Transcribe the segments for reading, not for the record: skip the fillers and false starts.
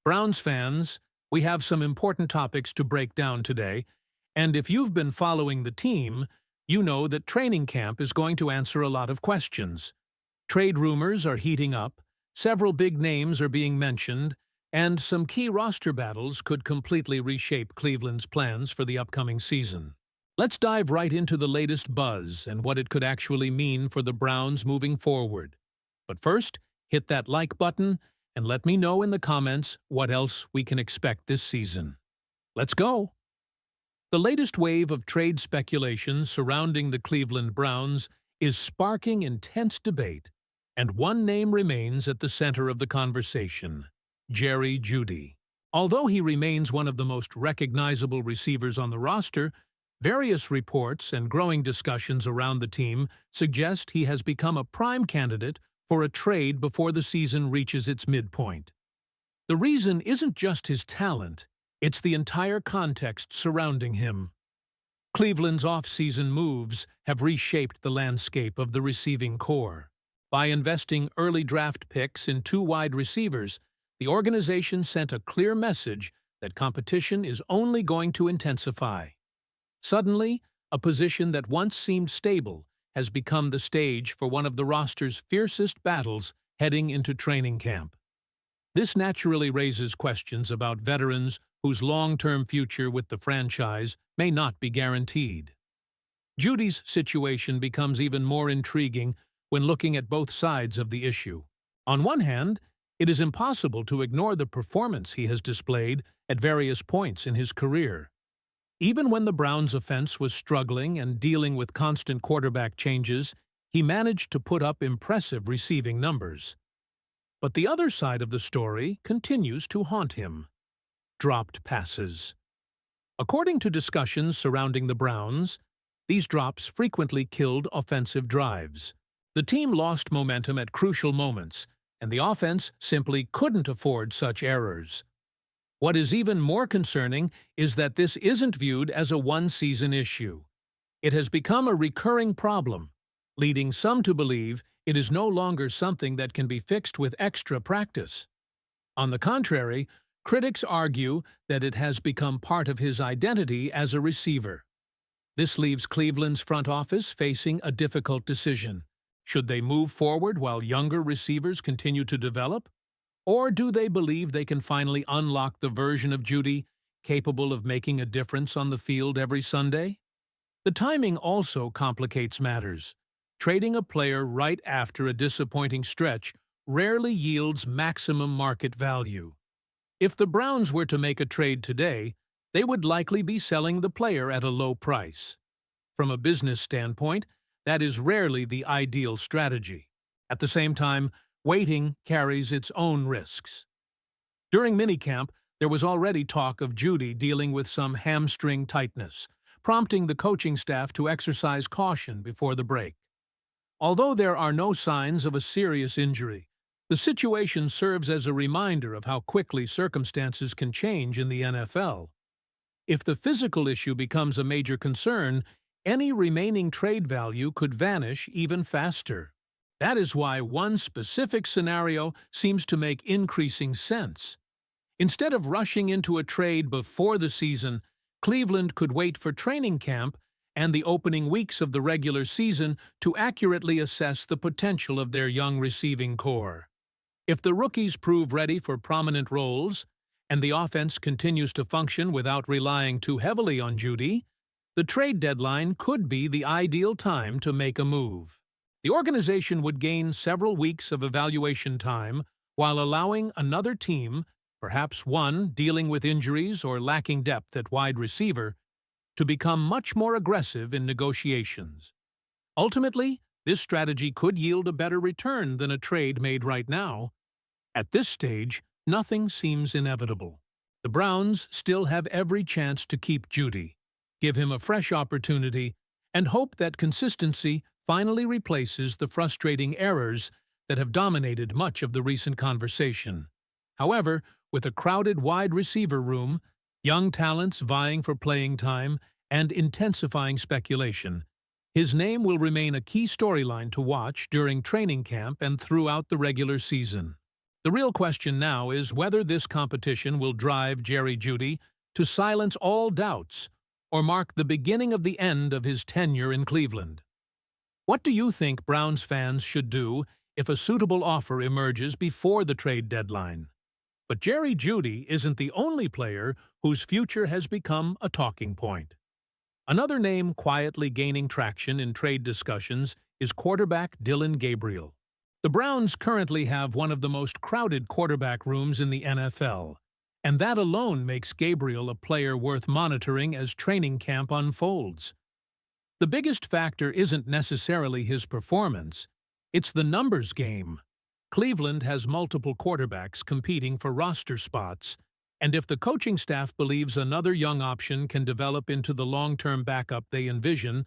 Browns fans, we have some important topics to break down today, and if you've been following the team, you know that training camp is going to answer a lot of questions. Trade rumors are heating up, several big names are being mentioned, and some key roster battles could completely reshape Cleveland's plans for the upcoming season. Let's dive right into the latest buzz and what it could actually mean for the Browns moving forward. But first, hit that like button and let me know in the comments what else we can expect this season. Let's go! The latest wave of trade speculation surrounding the Cleveland Browns is sparking intense debate, and one name remains at the center of the conversation: Jerry Jeudy. Although he remains one of the most recognizable receivers on the roster, various reports and growing discussions around the team suggest he has become a prime candidate for a trade before the season reaches its midpoint. The reason isn't just his talent, it's the entire context surrounding him. Cleveland's off-season moves have reshaped the landscape of the receiving core. By investing early draft picks in two wide receivers, the organization sent a clear message that competition is only going to intensify. Suddenly, a position that once seemed stable has become the stage for one of the roster's fiercest battles heading into training camp. This naturally raises questions about veterans whose long-term future with the franchise may not be guaranteed. Jeudy's situation becomes even more intriguing when looking at both sides of the issue. On one hand, it is impossible to ignore the performance he has displayed at various points in his career. Even when the Browns' offense was struggling and dealing with constant quarterback changes, he managed to put up impressive receiving numbers. But the other side of the story continues to haunt him: dropped passes. According to discussions surrounding the Browns, these drops frequently killed offensive drives. The team lost momentum at crucial moments, and the offense simply couldn't afford such errors. What is even more concerning is that this isn't viewed as a one-season issue. It has become a recurring problem, leading some to believe it is no longer something that can be fixed with extra practice. On the contrary, critics argue that it has become part of his identity as a receiver. This leaves Cleveland's front office facing a difficult decision. Should they move forward while younger receivers continue to develop? Or do they believe they can finally unlock the version of Jeudy capable of making a difference on the field every Sunday? The timing also complicates matters. Trading a player right after a disappointing stretch rarely yields maximum market value. If the Browns were to make a trade today, they would likely be selling the player at a low price. From a business standpoint, that is rarely the ideal strategy. At the same time, waiting carries its own risks. During minicamp, there was already talk of Jeudy dealing with some hamstring tightness, prompting the coaching staff to exercise caution before the break. Although there are no signs of a serious injury, the situation serves as a reminder of how quickly circumstances can change in the NFL. If the physical issue becomes a major concern, any remaining trade value could vanish even faster. That is why one specific scenario seems to make increasing sense. Instead of rushing into a trade before the season, Cleveland could wait for training camp and the opening weeks of the regular season to accurately assess the potential of their young receiving core. If the rookies prove ready for prominent roles, and the offense continues to function without relying too heavily on Jeudy, the trade deadline could be the ideal time to make a move. The organization would gain several weeks of evaluation time while allowing another team, perhaps one dealing with injuries or lacking depth at wide receiver, to become much more aggressive in negotiations. Ultimately, this strategy could yield a better return than a trade made right now. At this stage, nothing seems inevitable. The Browns still have every chance to keep Jeudy, give him a fresh opportunity, and hope that consistency finally replaces the frustrating errors that have dominated much of the recent conversation. However, with a crowded wide receiver room, young talents vying for playing time, and intensifying speculation, his name will remain a key storyline to watch during training camp and throughout the regular season. The real question now is whether this competition will drive Jerry Jeudy to silence all doubts or mark the beginning of the end of his tenure in Cleveland. What do you think Browns fans should do if a suitable offer emerges before the trade deadline? But Jerry Jeudy isn't the only player whose future has become a talking point. Another name quietly gaining traction in trade discussions is quarterback Dillon Gabriel. The Browns currently have one of the most crowded quarterback rooms in the NFL, and that alone makes Gabriel a player worth monitoring as training camp unfolds. The biggest factor isn't necessarily his performance, it's the numbers game. Cleveland has multiple quarterbacks competing for roster spots, and if the coaching staff believes another young option can develop into the long-term backup they envision,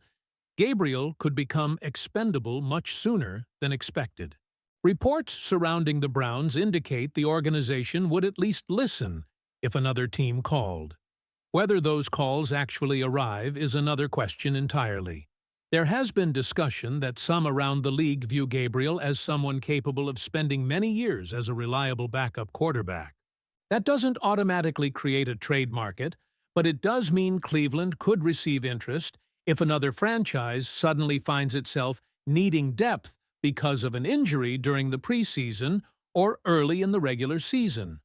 Gabriel could become expendable much sooner than expected. Reports surrounding the Browns indicate the organization would at least listen if another team called. Whether those calls actually arrive is another question entirely. There has been discussion that some around the league view Gabriel as someone capable of spending many years as a reliable backup quarterback. That doesn't automatically create a trade market, but it does mean Cleveland could receive interest if another franchise suddenly finds itself needing depth because of an injury during the preseason or early in the regular season.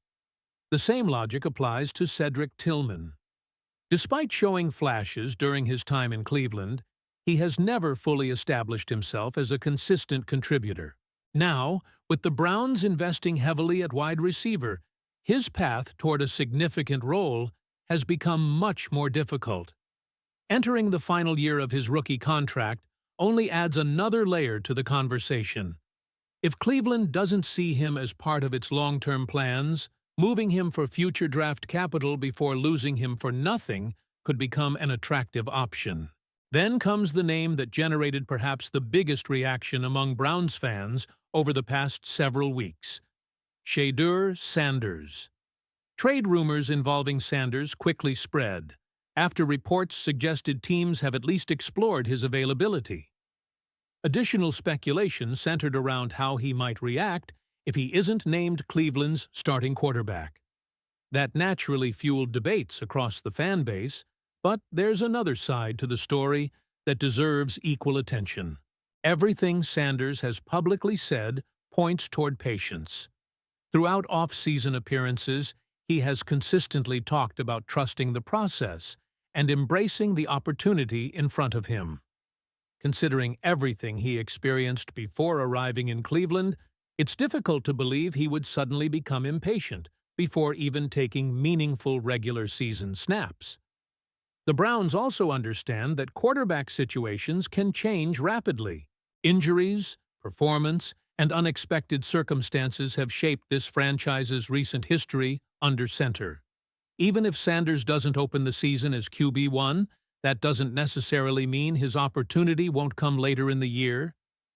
The same logic applies to Cedric Tillman. Despite showing flashes during his time in Cleveland, he has never fully established himself as a consistent contributor. Now, with the Browns investing heavily at wide receiver, his path toward a significant role has become much more difficult. Entering the final year of his rookie contract only adds another layer to the conversation. If Cleveland doesn't see him as part of its long-term plans, moving him for future draft capital before losing him for nothing could become an attractive option. Then comes the name that generated perhaps the biggest reaction among Browns fans over the past several weeks: Shedeur Sanders. Trade rumors involving Sanders quickly spread, after reports suggested teams have at least explored his availability. Additional speculation centered around how he might react if he isn't named Cleveland's starting quarterback. That naturally fueled debates across the fan base, but there's another side to the story that deserves equal attention. Everything Sanders has publicly said points toward patience. Throughout off-season appearances, he has consistently talked about trusting the process and embracing the opportunity in front of him. Considering everything he experienced before arriving in Cleveland, it's difficult to believe he would suddenly become impatient before even taking meaningful regular season snaps. The Browns also understand that quarterback situations can change rapidly. Injuries, performance, and unexpected circumstances have shaped this franchise's recent history under center. Even if Sanders doesn't open the season as QB1, that doesn't necessarily mean his opportunity won't come later in the year.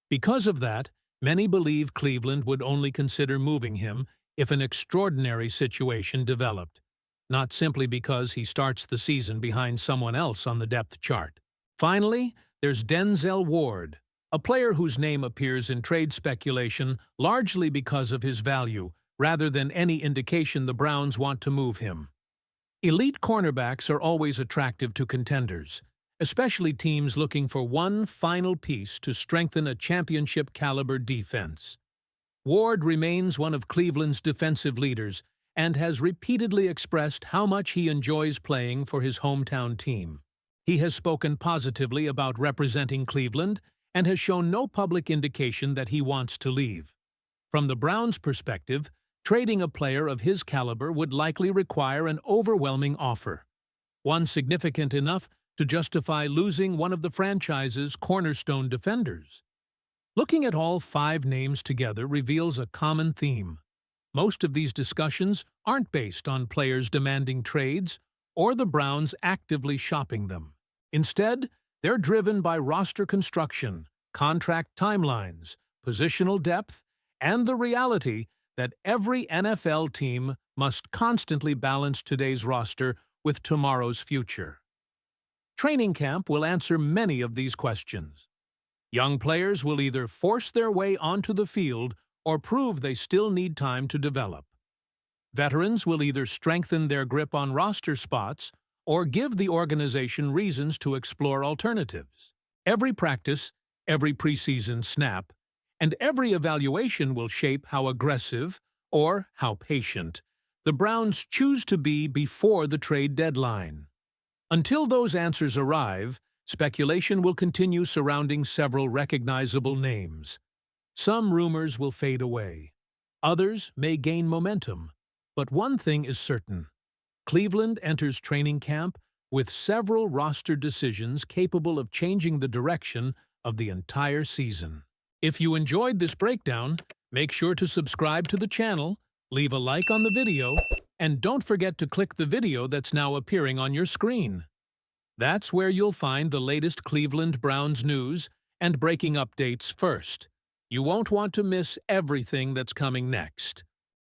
Because of that, many believe Cleveland would only consider moving him if an extraordinary situation developed, not simply because he starts the season behind someone else on the depth chart. Finally, there's Denzel Ward, a player whose name appears in trade speculation largely because of his value, rather than any indication the Browns want to move him. Elite cornerbacks are always attractive to contenders, especially teams looking for one final piece to strengthen a championship-caliber defense. Ward remains one of Cleveland's defensive leaders and has repeatedly expressed how much he enjoys playing for his hometown team. He has spoken positively about representing Cleveland and has shown no public indication that he wants to leave. From the Browns' perspective, trading a player of his caliber would likely require an overwhelming offer, one significant enough to justify losing one of the franchise's cornerstone defenders. Looking at all 5 names together reveals a common theme. Most of these discussions aren't based on players demanding trades or the Browns actively shopping them. Instead, they're driven by roster construction, contract timelines, positional depth, and the reality that every NFL team must constantly balance today's roster with tomorrow's future. Training camp will answer many of these questions. Young players will either force their way onto the field or prove they still need time to develop. Veterans will either strengthen their grip on roster spots or give the organization reasons to explore alternatives. Every practice, every preseason snap, and every evaluation will shape how aggressive or how patient the Browns choose to be before the trade deadline. Until those answers arrive, speculation will continue surrounding several recognizable names. Some rumors will fade away. Others may gain momentum. But one thing is certain. Cleveland enters training camp with several roster decisions capable of changing the direction of the entire season. If you enjoyed this breakdown, make sure to subscribe to the channel, leave a like on the video, and don't forget to click the video that's now appearing on your screen. That's where you'll find the latest Cleveland Browns news and breaking updates first. You won't want to miss everything that's coming next.